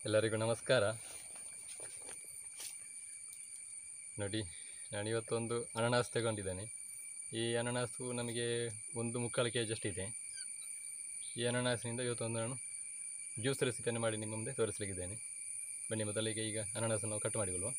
ಎಲ್ಲರಿಗೂ ನಮಸ್ಕಾರ. ನೋಡಿ, ನಾನಿವತ್ತೊಂದು ಅನನಾಸ್ ತಗೊಂಡಿದ್ದೇನೆ. ಈ ಅನನಾಸು ನಮಗೆ 1.25 kg ಅಷ್ಟಿದೆ. ಈ ಅನನಾಸಿನಿಂದ ಇವತ್ತೊಂದು ನಾನು ಜ್ಯೂಸ್ ರೆಸಿಪಿಯನ್ನು ಮಾಡಿ ನಿಮ್ಮ ಮುಂದೆ ತೋರಿಸಲಿಕ್ಕಿದ್ದೇನೆ. ಬನ್ನಿ, ಮೊದಲಿಗೆ ಈಗ ಅನನಾಸನ್ನು ಕಟ್ ಮಾಡಿಕೊಳ್ಳುವ.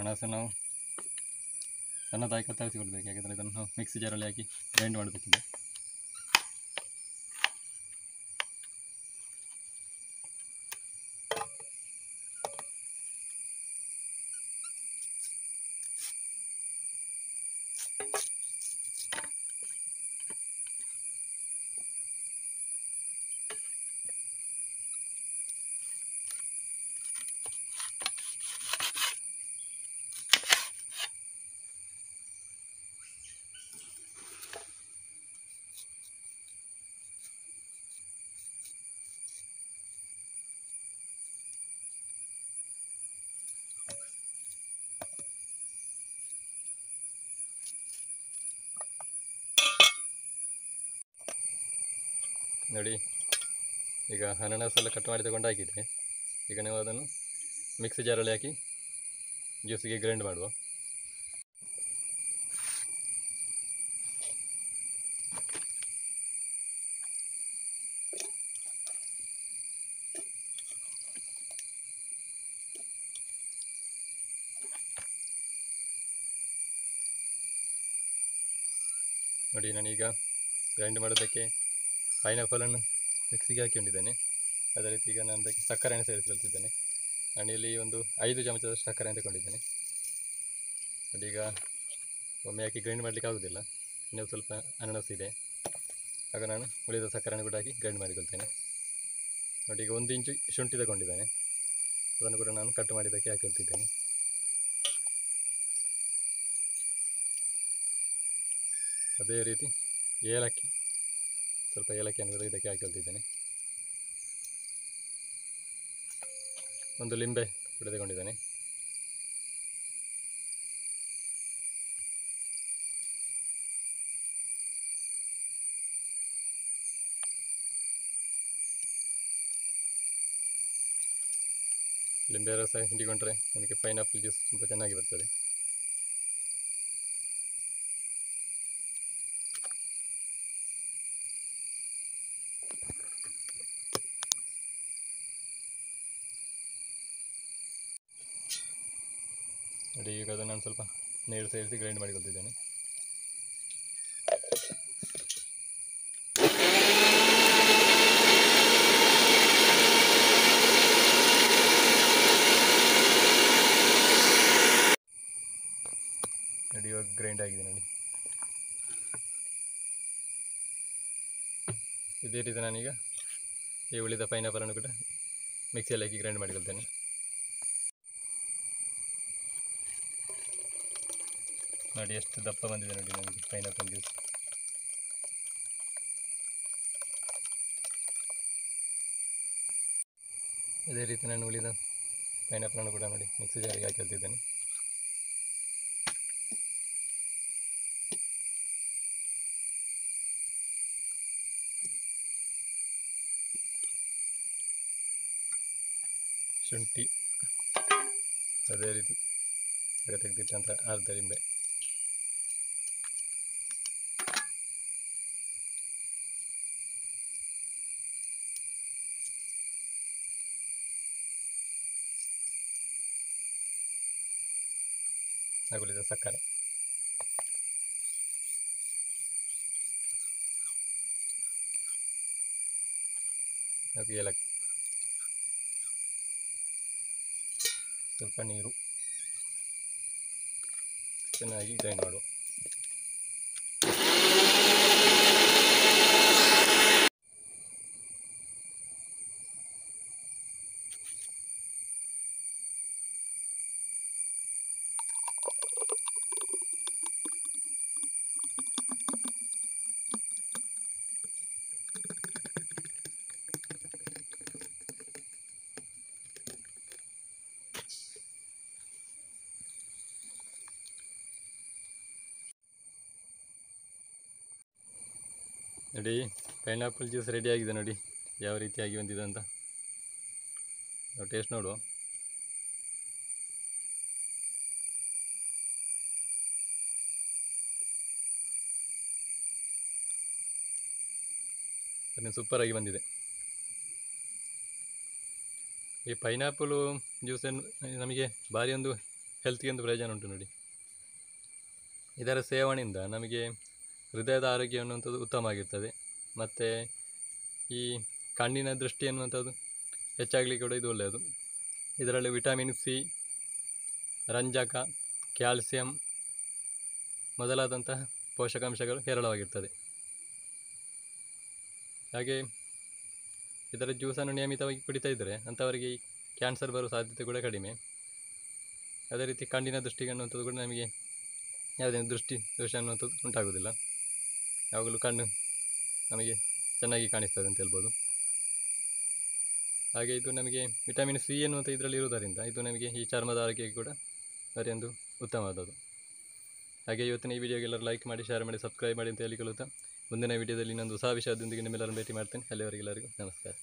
ಅನನಾಸು ನಾವು ಸಣ್ಣದಾಗಿ ಕತ್ತರಿಸಿಕೊಳ್ಬೇಕು, ಯಾಕೆಂದರೆ ಇದನ್ನು ನಾವು ಮಿಕ್ಸಿ ಜಾರಲ್ಲಿ ಹಾಕಿ ಗ್ರೈಂಡ್ ಮಾಡಬೇಕಿದೆ. ನೋಡಿ, ಈಗ ಅನನಾಸೆಲ್ಲ ಕಟ್ ಮಾಡಿ ತಗೊಂಡು ಹಾಕಿದೆ. ಈಗ ನಾವು ಅದನ್ನು ಮಿಕ್ಸಿ ಜಾರಲ್ಲಿ ಹಾಕಿ ಜ್ಯೂಸಿಗೆ ಗ್ರೈಂಡ್ ಮಾಡುವ. ನೋಡಿ, ನಾನೀಗ ಗ್ರೈಂಡ್ ಮಾಡೋದಕ್ಕೆ ಪೈನಾಪಲನ್ನು ಮಿಕ್ಸಿಗೆ ಹಾಕಿಕೊಂಡಿದ್ದೇನೆ. ಅದೇ ರೀತಿ ಈಗ ನಾನು ಅದಕ್ಕೆ ಸಕ್ಕರೆಯನ್ನು ಸೇರಿಸಿಕೊಳ್ತಿದ್ದೇನೆ. ನಾನಿಲ್ಲಿ ಒಂದು 5 ಚಮಚದಷ್ಟು ಸಕ್ಕರೆ ತಗೊಂಡಿದ್ದೇನೆ. ನೋಡಿ, ಈಗ ಒಮ್ಮೆ ಹಾಕಿ ಗ್ರೈಂಡ್ ಮಾಡಲಿಕ್ಕೆ ಆಗೋದಿಲ್ಲ, ಇನ್ನೂ ಸ್ವಲ್ಪ ಅನನಾಸ್ ಇದೆ. ಆಗ ನಾನು ಉಳಿದ ಸಕ್ಕರೆಯನ್ನು ಕೂಡ ಹಾಕಿ ಗ್ರೈಂಡ್ ಮಾಡಿಕೊಳ್ತೇನೆ. ನೋಡಿ, ಈಗ 1 ಇಂಚು ಶುಂಠಿ ತಗೊಂಡಿದ್ದೇನೆ. ಅದನ್ನು ಕೂಡ ನಾನು ಕಟ್ ಮಾಡಿದ್ದಕ್ಕೆ ಹಾಕಿಕೊಳ್ತಿದ್ದೇನೆ. ಅದೇ ರೀತಿ ಏಲಕ್ಕಿ, ಸ್ವಲ್ಪ ಏಲಕ್ಕಿಯನ್ನು ಕೂಡ ಇದಕ್ಕೆ ಹಾಕಿಕೊಳ್ತಿದ್ದೇನೆ. ಒಂದು ಲಿಂಬೆ ಕೂಡ ತಗೊಂಡಿದ್ದೇನೆ. ಲಿಂಬೆ ರಸ ಹಿಂಡಿಕೊಂಡ್ರೆ ನಮಗೆ ಪೈನಾಪಲ್ ಜ್ಯೂಸ್ ತುಂಬ ಚೆನ್ನಾಗಿ ಬರ್ತದೆ. ನೋಡಿ, ಈಗ ಅದನ್ನು ನಾನು ಸ್ವಲ್ಪ ನೀರು ಸೇರಿಸಿ ಗ್ರೈಂಡ್ ಮಾಡಿಕೊಳ್ತಿದ್ದೇನೆ. ನೋಡಿ, ಇವಾಗ ಗ್ರೈಂಡ್ ಆಗಿದೆ. ನೋಡಿ, ಇದೇ ರೀತಿ ನಾನೀಗ ಈ ಉಳಿದ ಪೈನಾಪಲನ್ನು ಕೂಡ ಮಿಕ್ಸಿಯಲ್ಲಿ ಹಾಕಿ ಗ್ರೈಂಡ್ ಮಾಡಿಕೊಳ್ತೇನೆ. ನೋಡಿ, ಎಷ್ಟು ದಪ್ಪ ಬಂದಿದೆ ನೋಡಿ ನನಗೆ ಪೈನಾಪಲ್ ಜ್ಯೂಸ್. ಅದೇ ರೀತಿ ನಾನು ಉಳಿದ ಪೈನಾಪಲನ್ನು ಕೂಡ ನೋಡಿ ಮಿಕ್ಸಿ ಜಾರಿಗೆ ಹಾಕಿಕೊಳ್ತಿದ್ದೇನೆ. ಶುಂಠಿ, ಅದೇ ರೀತಿ ತೆಗೆದಿಟ್ಟಂಥ ಅರ್ಧ ಲಿಂಬೆ, ಹಾಕುಳಿದ ಸಕ್ಕರೆ, ಹಾಗೂ ಏಲಕ್ಕಿ, ಸ್ವಲ್ಪ ನೀರು, ಚೆನ್ನಾಗಿ ಗ್ರೈಂಡ್ ಮಾಡುವ. ನೋಡಿ, ಪೈನಾಪಲ್ ಜ್ಯೂಸ್ ರೆಡಿ ಆಗಿದೆ. ನೋಡಿ ಯಾವ ರೀತಿಯಾಗಿ ಬಂದಿದೆ ಅಂತ. ನಾವು ಟೇಸ್ಟ್ ನೋಡುವ. ಅದನ್ನು ಸೂಪರಾಗಿ ಬಂದಿದೆ. ಈ ಪೈನಾಪಲು ಜ್ಯೂಸನ್ನು ನಮಗೆ ಭಾರಿ ಒಂದು ಹೆಲ್ತ್ಗೆ ಒಂದು ಪ್ರಯೋಜನ ಉಂಟು. ನೋಡಿ, ಇದರ ಸೇವನೆಯಿಂದ ನಮಗೆ ಹೃದಯದ ಆರೋಗ್ಯ ಅನ್ನುವಂಥದ್ದು ಉತ್ತಮ ಆಗಿರ್ತದೆ. ಮತ್ತು ಈ ಕಣ್ಣಿನ ದೃಷ್ಟಿ ಅನ್ನುವಂಥದ್ದು ಹೆಚ್ಚಾಗಲಿಕ್ಕೆ ಕೂಡ ಇದು ಒಳ್ಳೆಯದು. ಇದರಲ್ಲಿ ವಿಟಮಿನ್ ಸಿ, ರಂಜಕ, ಕ್ಯಾಲ್ಸಿಯಂ ಮೊದಲಾದಂತಹ ಪೋಷಕಾಂಶಗಳು ಹೇರಳವಾಗಿರ್ತದೆ. ಹಾಗೆ ಇದರ ಜ್ಯೂಸನ್ನು ನಿಯಮಿತವಾಗಿ ಕುಡಿತಾ ಇದ್ದರೆ ಅಂಥವರಿಗೆ ಈ ಕ್ಯಾನ್ಸರ್ ಬರುವ ಸಾಧ್ಯತೆ ಕೂಡ ಕಡಿಮೆ. ಅದೇ ರೀತಿ ಕಣ್ಣಿನ ದೃಷ್ಟಿಗೆ ಅನ್ನುವಂಥದ್ದು ಕೂಡ ನಮಗೆ ಯಾವುದೇ ದೃಷ್ಟಿ ದೋಷ ಅನ್ನುವಂಥದ್ದು ಉಂಟಾಗುವುದಿಲ್ಲ. ಯಾವಾಗಲೂ ಕಣ್ಣು ನಮಗೆ ಚೆನ್ನಾಗಿ ಕಾಣಿಸ್ತದೆ ಅಂತ ಹೇಳ್ಬೋದು. ಹಾಗೆ ಇದು ನಮಗೆ ವಿಟಮಿನ್ ಸಿ ಎನ್ನುವಂಥ ಇದರಲ್ಲಿ ಇರುವುದರಿಂದ ಇದು ನಮಗೆ ಈ ಚರ್ಮದ ಆರೋಗ್ಯಕ್ಕೆ ಕೂಡ ಭಾರಿ ಒಂದು ಉತ್ತಮವಾದದ್ದು. ಹಾಗೆ ಇವತ್ತಿನ ಈ ವಿಡಿಯೋಗೆ ಎಲ್ಲರೂ ಲೈಕ್ ಮಾಡಿ, ಶೇರ್ ಮಾಡಿ, ಸಬ್ಸ್ಕ್ರೈಬ್ ಮಾಡಿ ಅಂತ ಹೇಳಿಕೊಳ್ಳುತ್ತಾ ಮುಂದಿನ ವಿಡಿಯೋದಲ್ಲಿ ಇನ್ನೊಂದು ಹೊಸ ವಿಷಯದೊಂದಿಗೆ ನಿಮ್ಮೆಲ್ಲರನ್ನು ಭೇಟಿ ಮಾಡ್ತೇನೆ. ಅಲ್ಲಿವರೆಗೆಲ್ಲರಿಗೂ ನಮಸ್ಕಾರ.